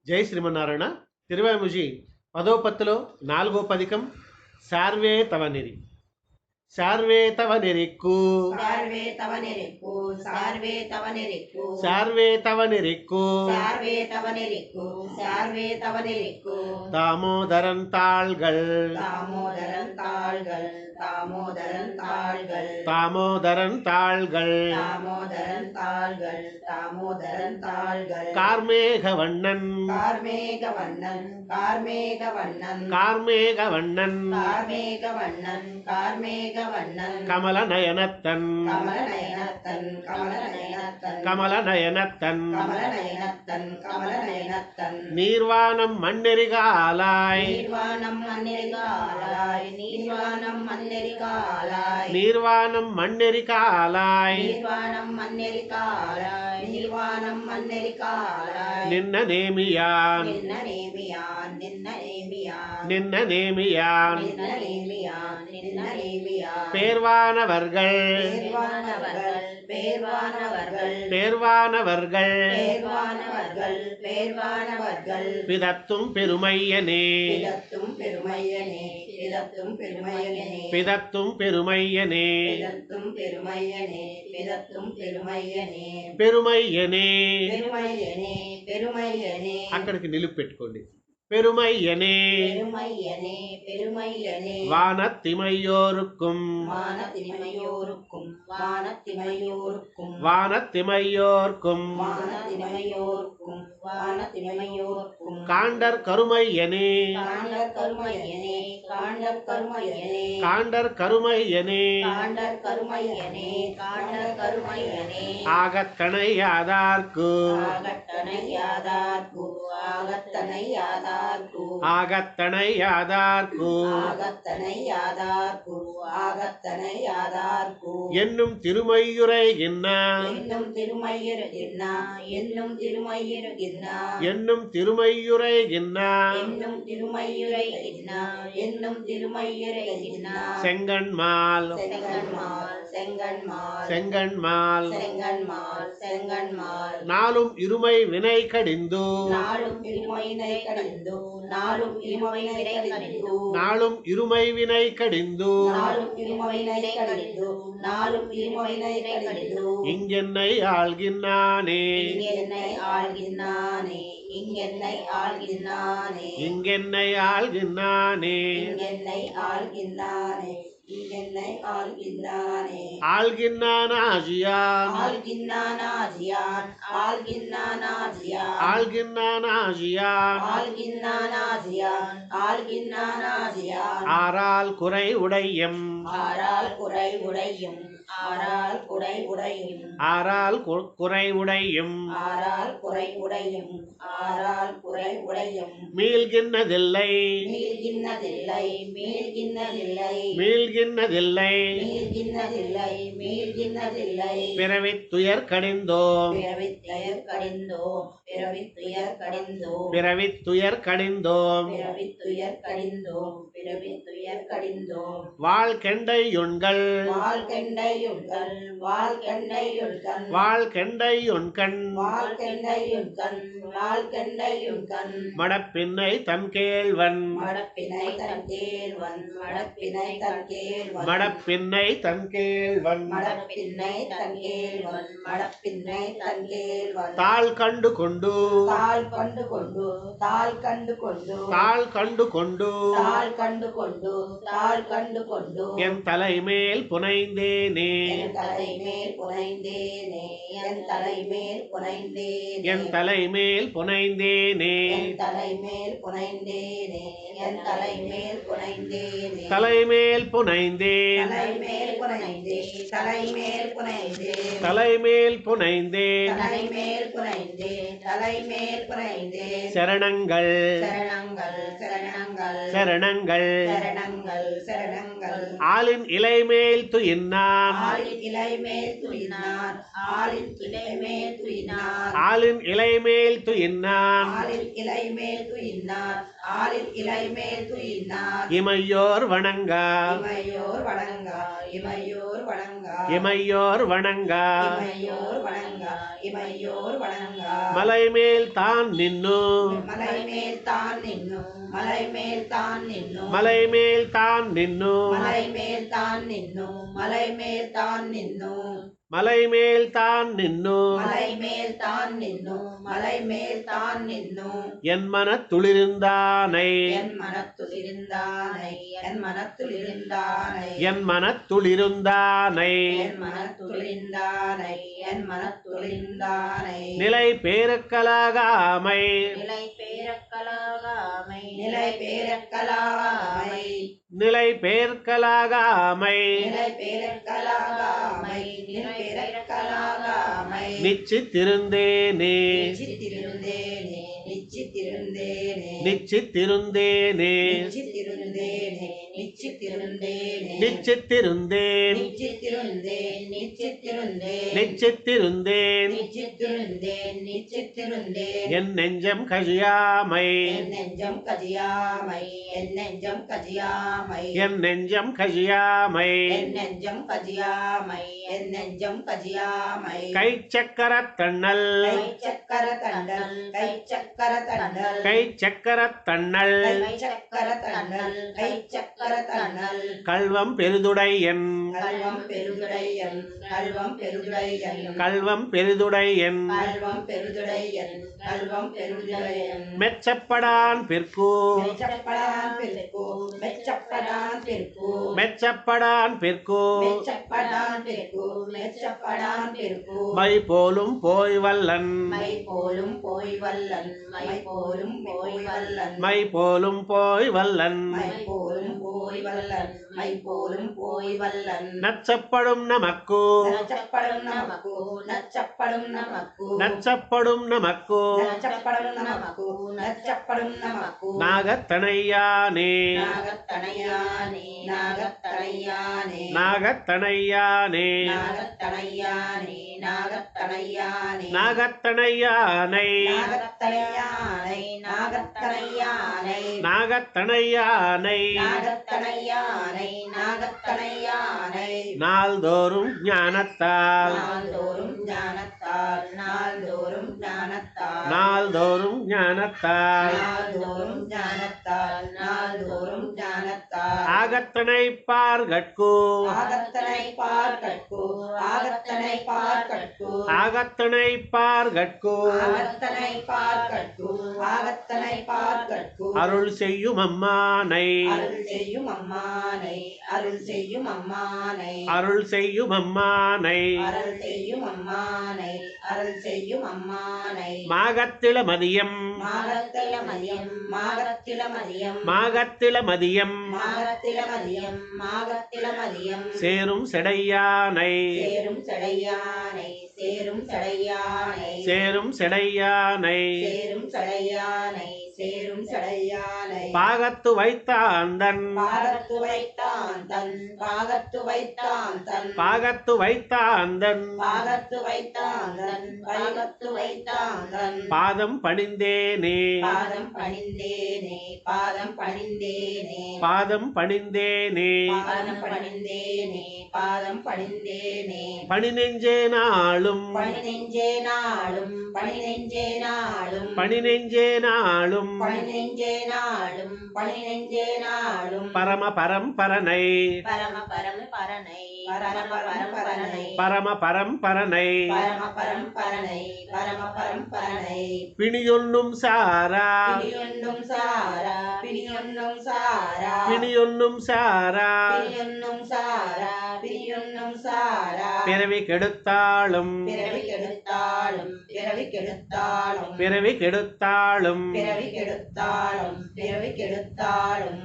జై శ్రీమన్నారాయణ. తిరువాయిముజి 10వ పత్తులో 4వ పదికం సార్వే తవనిరి. సార్వే తవనిరిక్కు సార్వే తవనిరిక్కు సార్వే తవనిరిక్కు సార్వే తవనిరిక్కు சார்வே தவனிரிக்கு சார்வே தவனிரிக்கு தாமோதரன் தாள்கள் தாமோதரன் தாள்கள் தாமோதரன் தாள்கள் தாமோதரன் தாள்கள் தாமோதரன் தாள்கள் தாமோதரன் தாள்கள் கார்மேகவண்ணன் கார்மேகவண்ணன் கார்மேகவண்ணன் கார்மேகவண்ணன் கார்மேகவண்ணன் கார்மேகவண்ணன் கமலநயனத்தன் கமலநயனத்தன் கமலநயனத்தன் கமலநயனத்தன் கமலநயனத்தன் கமலநயனத்தன் நீர்வானம் மண்ணெரிகாலாய் நீர்வானம் மண்ணெரிகாலாய் நீர்வானம் மண்ணெரிகாலாய் நீர்வானம் மண்ணெரிகாலாய் நீர்வானம் மண்ணெரிகாலாய் நீர்வானம் மண்ணெரிகாலாய் நின்ன நேமியான் நின்ன நேமியான் நின்ன நேமியான் நின்ன நேமியான் நின்ன நேமியான் நின்ன நேமியான் பேர்வானவர்கள் பேர்வானவர்கள் பேர்வானவர்கள் பேர்வானவர்கள் பேர்வானவர்கள் பேர்வானவர்கள் பிதத்தும் பெருமையனே பிதத்தும் பெருமையனே பிதத்தும் பெருமையனே பிதத்தும் பெருமையனே பிதத்தும் பெருமையனே பிதத்தும் பெருமையனே பெருமையனே பெருமையனே பெருமையனே అక్కడికి నిలుపెట్టుకోండి. பெருமையனே பெருமையனே பெருமையனே வானத்திமையோருக்கும் வானத்திமையோருக்கும் வானத்திமையோருக்கும் வானத்திமையோர்க்கும் வானத்திமையோருக்கும் வானத்திமையோருக்கும் காண்டர் கருமையனே காண்டர் கருமையனே காண்டர் கருமையனே காண்டர் கருமையனே காண்டர் கருமையனே காண்டர் கருமையனே ஆகத்தனையாதார்க்கு ஆகத்தனையாதார்க்கு ஆகத்தனையாதார்க்கு ஆகத்தனையாதார்க்கு ஆகத்தனையாதார்க்கு ஆகத்தனையாதார்க்கு என்னும் திருமையுரைகின்னா என்னும் திருமையிருகின்னா என்னும் திருமையிருகின்னா என்னும் திருமையுரைகின்னா என்னும் திருமையுரைகின்னா என்னும் திருமையுரைகின்னா செங்கண்மால் செங்கண்மால் செங்கண்மால் செங்கண்மால் செங்கண்மால் செங்கண்மால் நாளும் இருமை வினை கடிந்து நாளும் இருமையினை கடிந்து நாளும் இருமையினை கடிந்து நாளும் இருமை வினை கடிந்து நாளும் இருமையினை கடிந்து நாளும் இருமையினை கடிந்து இங்கென்னை ஆள்கின்னானே இங்கென்னை ஆள்கின்னானே இங்கென்னை ஆள்கின்னானே இங்கென்னை ஆள்கின்னானே இங்கென்னை ஆள்கின்னானே இங்கென்னை ஆள்கின்னானே ஆள்கின்னானாஜியான் ஆள்கின்னானாஜியான் ஆள்கின்னானாஜியான் ஆள்கின்னானாஜியான் ஆள்கின்னானாஜியான் ஆள்கின்னானாஜியான் ஆறால் குறை உடையம் ஆறால் குறை உடையும் ஆறால் குறை உடையும் ஆறால் குறை உடையும் ஆறால் குறை உடையும் ஆறால் குறை உடையும் மீள்கின்னதில்லை மீள்கின்னதில்லை மீள்கின்னதில்லை மீள்கின்னதில்லை மீள்கின்னதில்லை மீள்கின்னதில்லை பிறவித் துயர் கடிந்தோம் பிறவித் துயர் கடிந்தோம் பிறவித் துயர் கடிந்தோம் பிறவித் துயர் கடிந்தோம் பிறவித் துயர் கடிந்தோம் பிறவித் துயர் கடிந்தோம் வாழ்கெண்டையுண்கள் வாழ்கெண்டையுண்கள் வாழ்கெண்டையுண்கண் வாழ்கெண்டையுண்கண் வாழ்கெண்டையுண்கண் வாழ்கெண்டையுண்கண் மடப்பின்னை தன் கேள்வன் மடப்பினை தன் கேள்வன் மடப்பினை தன் கேள்வன் மடப்பின்னை தன் கேள்வன் மடப்பின்னை தன் கேள்வன் மடப்பின்னை தன் கேள்வன் தாள் கண்டு கொண்டு தாள் கண்டு கொண்டு தாள் கண்டு கொண்டு தாள் கண்டு கொண்டு தாள் கண்டு கொண்டு தாள் கண்டு கொண்டு என் தலைமேல் புனைந்தேனே என் தலைமேல் புனைந்தேனே என் தலைமேல் புனைந்தேனே என் தலைமேல் புனைந்தேனே என் தலைமேல் புனைந்தேனே என் தலைமேல் புனைந்தேனே தலைமேல் புனைந்தேன் தலைமேல் புனைந்தே தலைமேல் புனைந்தே தலைமேல் புனைந்தேன் தலைமேல் புனைந்தே தலைமேல் புனைந்தே சரணங்கள் சரணங்கள் சரணங்கள் சரணங்கள் சரணங்கள் சரணங்கள் ஆளின் இலைமேல் துயின்னான் ஆளின் இலைமேல் துயினார் ஆளின் இலைமேல் துயினார் ஆளின் இலைமேல் துயின்னான் ஆளின் இலைமேல் துயினார் ஆளில் இலைமேல் துயினார் இமையோர் வணங்கா இமையோர் வணங்கா இமையோர் வணங்கா இமையோர் வணங்கா இமையோர் வணங்கா இமையோர் வணங்கா மலைமேல் தான் நின்னு மலைமேல் தான் நின்னு மலைமேல் தான் நின்னு மலைமேல் தான் நின்னு மலைமேல் தான் நின்னு மலைமேல் தான் நின்னு மலைமேல் தான் நின்னு மலைமேல் தான் நின்னு மலைமேல் தான் நின்னு என் மனத்துளிர்ந்தானை என் மனத்துளிர்ந்தானை என் மனத்துளிர்ந்தானை என் மனத்துளிர்ந்தானை என் மனத்துளிர்ந்தானை என் மனத்துளிர்ந்தானை நிலை பேருக்கலாகாமை நிலை பேரக்கலாகாமை நிலை பேரக்கலாகாமை நிலை பேர்க்கலாகாமை நிலை பேரக்கலாகாமை நிலை பேரக்கலாகாமை நிச்சித்திருந்தேனே நிச்சித்திருந்தேனே நிச்சித்திருந்தேனே நிச்சித்திருந்தேனே நிச்சித்திருந்தேனே நிச்சித்திருந்தேனே நிச்சித்திருந்தேன் நிச்சித்திருந்தேன் நிச்சித்திருந்தேன் நிச்சித்திருந்தேன் நிச்சித்திருந்தேன் நிச்சித்திருந்தேன் என் நெஞ்சம் கழியாமை என் நெஞ்சம் கதியாமை என் நெஞ்சம் கதியாமை என் நெஞ்சம் கழியாமை என் நெஞ்சம் கதியாமை என் நெஞ்சம் கதியாமை கை சக்கர தண்ணல் கை சக்கர தண்டல் கை சக்கர தண்டல் கை சக்கர தண்ணல் கை சக்கர தண்டல் கை சக்கர தண்டல் கல்வம் பெரிதுடையன் கல்வம் பெருதுடையன் கல்வம் பெருதுடையன் கல்வம் பெரிதுடையன் கல்வம் பெருதுடையன் கல்வம் பெருதுடையன் மெச்சப்படான் பிற்கு மெச்சப்படான் பிற்கு மெச்சப்படான் பிற்கு மெச்சப்படான் பிற்கு மெச்சப்படான் பிற்கு மெச்சப்படான் பிற்கு மை போலும் போய் வல்லன் மை போலும் போய் வல்லன் மை போலும் போய் வல்லன் மை போலும் போய் வல்லன் மை போலும் போய் வல்லன் மை போலும் போய் வல்லன் நச்சப்படும் நமக்கு நச்சப்படும் நமக்கு நச்சப்படும் நமக்கு நச்சப்படும் நமக்கு நச்சப்படும் நமக்கு நச்சப்படும் நமக்கு நாகத்தனையானே நாகத்தனையானே நாகத்தனையானே நாகத்தனையானே நாகத்தனையானே நாகத்தனையானே நாகத்தனையானை நாகத்தனையானை நாகத்தனையானை நாகத்தனையானை நாகத்தனையானை நாகத்தனையானை நாள்தோறும் ஞானத்தால் நாள்தோறும் ஞானத்தால் நாள்தோறும் ஞானத்தால் நாள்தோறும் ஞானத்தால் நாள்தோறும் ஞானத்தால் நாள்தோறும் ஞானத்தால் ஆகத்தனை பார்கட்கு ஆகத்தனை பார்கட்கு ஆகத்தனை பார்கட்கு ஆகத்தனை பார்கட்கு ஆகத்தனை பார்கட்கு ஆகத்தனை பார்கட்கு அருள் செய்யும் அம்மானை அருள் செய்யும் அம்மானை அருள் செய்யும் அம்மானை அருள் செய்யும் அம்மானை அருள் செய்யும் அம்மானை அருள் செய்யும் அம்மானை மாகத்தில மதியம் மாகத்தில மதியம் மாகத்தில மதியம் மாகத்தில மதியம் மாகத்தில மதியம் மாகத்தில மதியம் சேரும் செடையானை சேரும் சடையானை சேரும் சடையானை சேரும் செடையானை சேரும் சடையானை சேரும் சடையானை பாகத்து வைத்தாந்தன் பாகத்து வைத்தான் தன் பாகத்து வைத்தான் தன் பாகத்து வைத்தாந்தன் பாகத்து வைத்தான் தன் பாகத்து வைத்தான் தன் பாதம் பணிந்தேனே பாதம் பணிந்தேனே பாதம் பணிந்தேனே பாதம் பணிந்தேனே பாதம் பணிந்தேனே பாதம் பணிந்தேனே பணி நெஞ்சே நாளும் பணி நெஞ்சே நாளும் பணி நெஞ்சே நாளும் பணி நெஞ்சே நாளும் பணி நெஞ்சே நாளும் பணி நெஞ்சே நாளும் பரம பரம்பரனை பரம பரம பரனை பரம பரம்பரனை பரம பரம்பரனை பரம பரம்பரனை பரம பரம்பரனை பிணியொன்னும் சாரா பிணியொன்னும் சாரா பிணியொன்னும் சாரா பிணியொன்னும் சாரா பிணியொன்னும் சாரா பிணியொன்னும் சாரா பிறவி கெடுத்தாளும் பிறவி கெடுத்தாலும் பிறவி கெடுத்தாலும் பிறவி கெடுத்தாளும் பிறவி கெடுத்தாலும் பிறவி கெடுத்தாலும்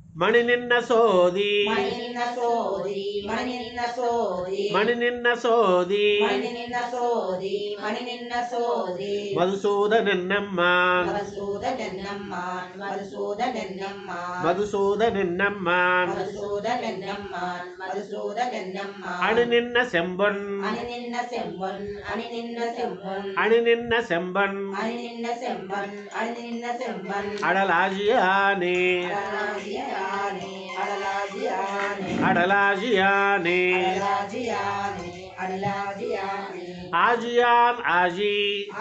మణి నిన్న సోది మణి నిన్న సోది మణి నిన్న సోది మణి నిన్న సోది మణి నిన్న సోది మణి నిన్న సోది మధుసూదనన్నమ్మాన్ మధుసూదనన్నమ్మాన్ మధుసూదనన్నమ్మాన్ మధుసూదనన్నమ్మాన్ మధుసూదనన్నమ్మాన్ మధుసూదనన్నమ్మాన్ అణి నిన్న సెంబొన్ అని నిన్న సెంబన్ అని నిన్న సెంబన్ అణి నిన్న సెంబన్ అని నిన్న సెంబన్ అని నిన్న సెంబన్ అడలాజియానే అడలాజియానే అడలాజియానే అడలాజియానే అడలాజియానే అడలాజియానే ఆజియాన్ ఆజీ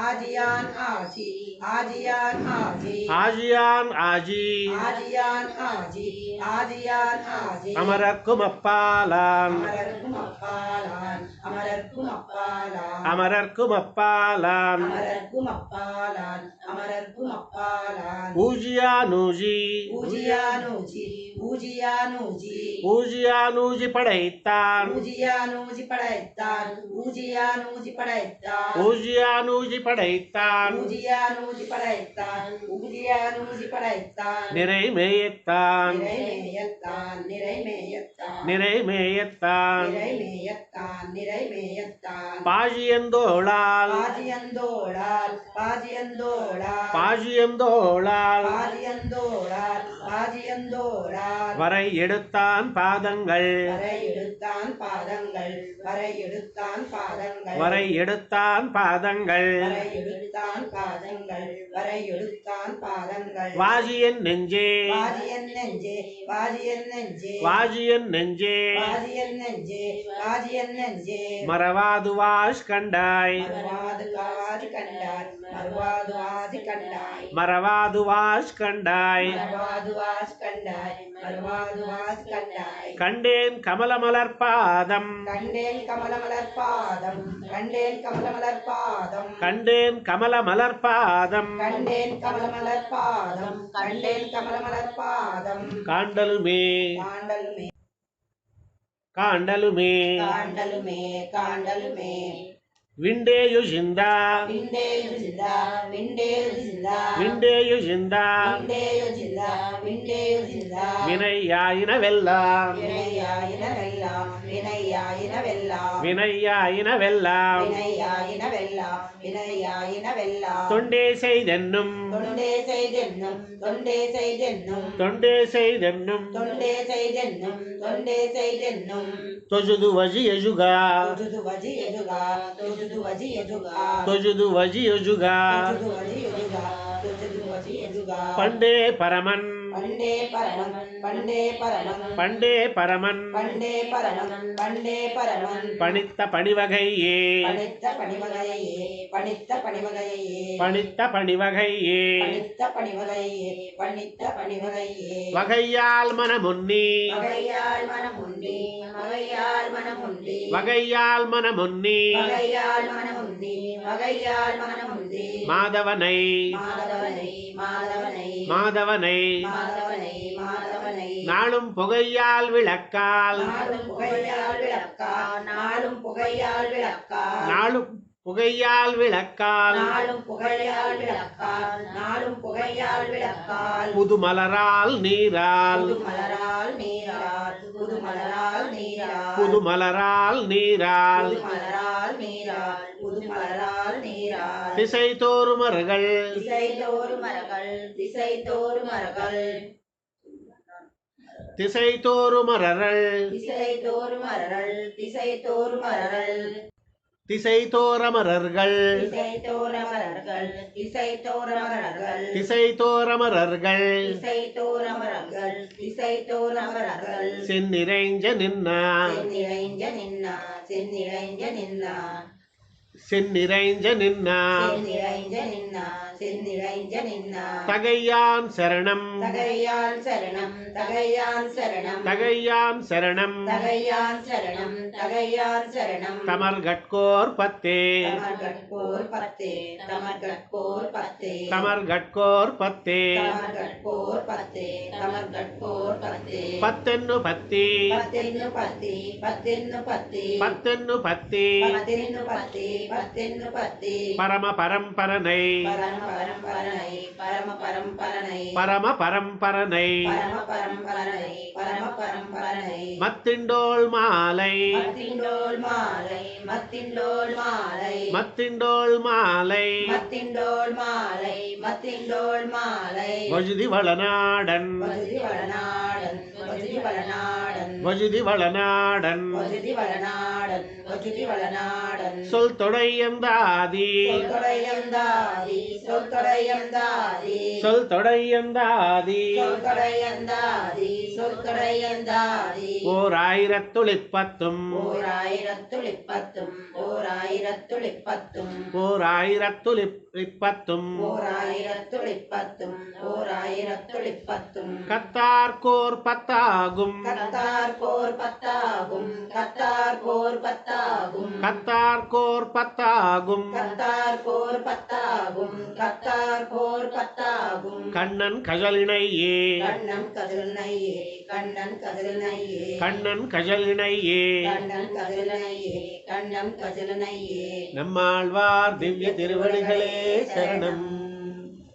ఆజియాన్ ఆజి ఆజియాన్ ఆజి ఆజియాన్ ఆజీ ఆజియాన్ ఆజి ఆజియాన్ ఆజి అమరర్కుమప్పాలాన్ అమరర్కుమప్పాలాన్ అమరర్కుమప్పాలాన్ అమరర్కుమప్పాలాన్ అమరర్కుమప్పాలాన్ అమరర్కుమప్పాలాన్ ఊజియానూజీ ఊజియానూజి ఊజియానూజి ఊజియానూజి పడైత్తాన్ ఊజియానూజి పడైత్తాన్ ఊజియానూజి పడైత్తాన్ ఊజియానూజి పడైత్తాన్ ఊజియానూజి పడైత్తాన్ ఊజియానూజి పడైత్తాన్ நிறைமேயத்தான் நிறைமேயத்தான் நிறைமேயத்தான் நிறைமேயத்தான் நிறைமேயத்தான் நிறைமேயத்தான் பாஜியந்தோளால் பாஜியந்தோளால் பாஜியந்தோளால் பாஜியந்தோளால் பாஜியந்தோளால் பாஜியந்தோளால் வரை எடுத்தான் பாதங்கள் வரை எடுத்தான் பாதங்கள் வரை எடுத்தான் பாதங்கள் வரை எடுத்தான் பாதங்கள் வரை எடுத்தான் பாதங்கள் வரை எடுத்தான் பாதங்கள் வாஜியன் நெஞ்சே வாஜியன் நெஞ்சே வாஜியன் நெஞ்சே வாஜியன் நெஞ்சே வாஜியன் நெஞ்சே வாஜியன் நெஞ்சே மறவாது வாஷ் கண்டாய் மறுவாது காது கண்டாய் மறுவாது வாது கண்டாய் மறவாது வாஷ் கண்டாய் மறுவாது வாஸ் கண்டாய் மறுவாது வாஸ் கண்டாய் கண்டேன் கமலமலர் பாதம் கண்டேன் கமலமலர் பாதம் கண்டேன் கமலமலர் பாதம் கண்டேன் கமலமலர் பாதம் கண்டேன் கமலமலர் பாதம் கண்டேன் கமலமலர் பாதம் காண்டலுமே காண்டலுமே காண்டலுமே காண்டலுமே காண்டலுமே விண்டேயுஜிந்தா விண்டேயு జిందా విండేయు జిందా விண்டேயுஜிந்தா விண்டேயு జిందా விண்டேயு జిందా வினையாயினவெல்லாம் வினையாயினவெல்லாம் வினையாயினவெல்லாம் வினையாயினவெல்லாம் வினையாயினவெல்லாம் வினையாயினவெல்லாம் தொண்டே செய்தென்னும் தொண்டே செய்தென்னும் தொண்டே செய்தென்னும் தொண்டே செய்தென்னும் தொண்டே செய்தென்னும் தொண்டே செய்தென்னும் தொஜுது வஜியஜுகா தொஜுது வஜி எதுகா தொஜுது வஜி எதுகா தொஜுது வஜியஜுகா தொஜுது வஜி எதுகா தொஜுது வஜி எதுகா பண்டே பரமன் பண்டே பரமன் பண்டே பரமன் பண்டே பரமன் பண்டே பரமன் பண்டே பரமன் பணித்த பணிவகையே பணித்த பணிவகையே பணித்த பணிவகையே பணித்த பணிவகையே பணித்த பணிவகையே பணித்த பணிவகையே வகையால் மனமுன்னி வகையால் மனமுண்டி வகையால் மனமுண்டி வகையால் மனமுன்னி வகையால் மனமுண்டி வகையால் மனமுண்டி மாதவனை மாதவனை மாதவனை மாதவனை மாதவனை மாதவனை நாளும் புகையால் விளக்கால் நாளும் புகையால் விளக்கால் நாளும் புகையால் விளக்கால் நாளும் புகையால் விளக்கால் நாளும் புகையால் விளக்கால் நாளும் புகையால் விளக்கால் புதுமலரால் நீரால் புது மலரால் நீரால் புது மலரால் நீரால் புது மலரால் நீரால் புது மலரால் நீரால் புது மலரால் நீரால் திசை தோறுமர்கள் திசை தோறு மரங்கள் திசை தோறு மரங்கள் திசை தோறுமரர்கள் திசை தோறு மரங்கள் திசை தோறு மரங்கள் திசை தோரமரர்கள் திசை தோற மரங்கள் திசை தோற மரங்கள் திசை தோரமரர்கள் திசை தோற மரங்கள் திசை தோற மரங்கள் செந்நிறைஞ்ச நின்னா செந்நிறைஞ்ச நின்னா செந்நிறைஞ்ச நின்னா செந்நிறைஞ்ச நின்னா செந்நிறைஞ்ச நின்னா செந்நிறைஞ்ச நின்னா தகையான் சரணம் தகையான் சரணம் தகையான் சரணம் தகையான் சரணம் தகையான் சரணம் தகையான் சரணம் தமர்கட்கோர் பத்தே தமர்கட்கோர் பத்தே தமர்கட்கோர் பத்தே தமர்கட்கோர் பத்தே தமர்கட்கோர் பத்தே தமர்கட்கோர் பத்தே பத்தென்னு பத்தி பத்தென்னு பத்தி பத்தென்னு பத்தி பத்தென்னு பத்தி பத்தென்னு பத்தி பத்தென்று பத்தி பரம பரம்பரனை பரம பரம்பரனை பரம பரம்பரனை பரம பரம்பரனை பரம பரம்பரனை பரம பரம்பரனை மத்திண்டோள் மாலை மத்திண்டோள் மாலை மத்திண்டோள் மாலை மத்திண்டோள் மாலை மத்திண்டோள் மாலை மத்திண்டோள் மாலை வழுதி வளநாடன் வஜுதி வளநாடன் வஜுதி வளநாடன் வழுதி வளநாடன் வஜுதி வளநாடன் வஜுதி வளநாடன் சொல் தொடையந்தாதி சொல்தொடையந்தாதி சொல்தொடையந்தாதி சொல் தொடையந்தாதி சொல்தொடையந்தாதி சொல்தொடையந்தாதி ஓர் ஆயிரத்துளிப்பத்தும் ஓர் ஆயிரத்துளிப்பத்தும் ஓர் ஆயிரத்துளிப்பத்தும் ஓர் ஆயிரத்துளிப்பத்தும் ஓர் ஆயிரத்துளிப்பத்தும் ஓர் ஆயிரத்துளிப்பத்தும் கத்தார்கோர் பத்தாகும் கத்தார் போர் பத்தாகும் கத்தார் போர் பத்தாகும் கத்தார்கோர் பத்தாகும் கத்தார் போர் பத்தாகும் கத்தார் போர் பத்தாகும் கண்ணன் கஜலினையே கண்ணன் கதிரனையே கண்ணன் கதிரனையே கண்ணன் கஜலினையே கண்ணன் கதிரனையே கண்ணன் கதிரனையே நம்மாழ்வார் திவ்ய திருவடிகளே சரணம்.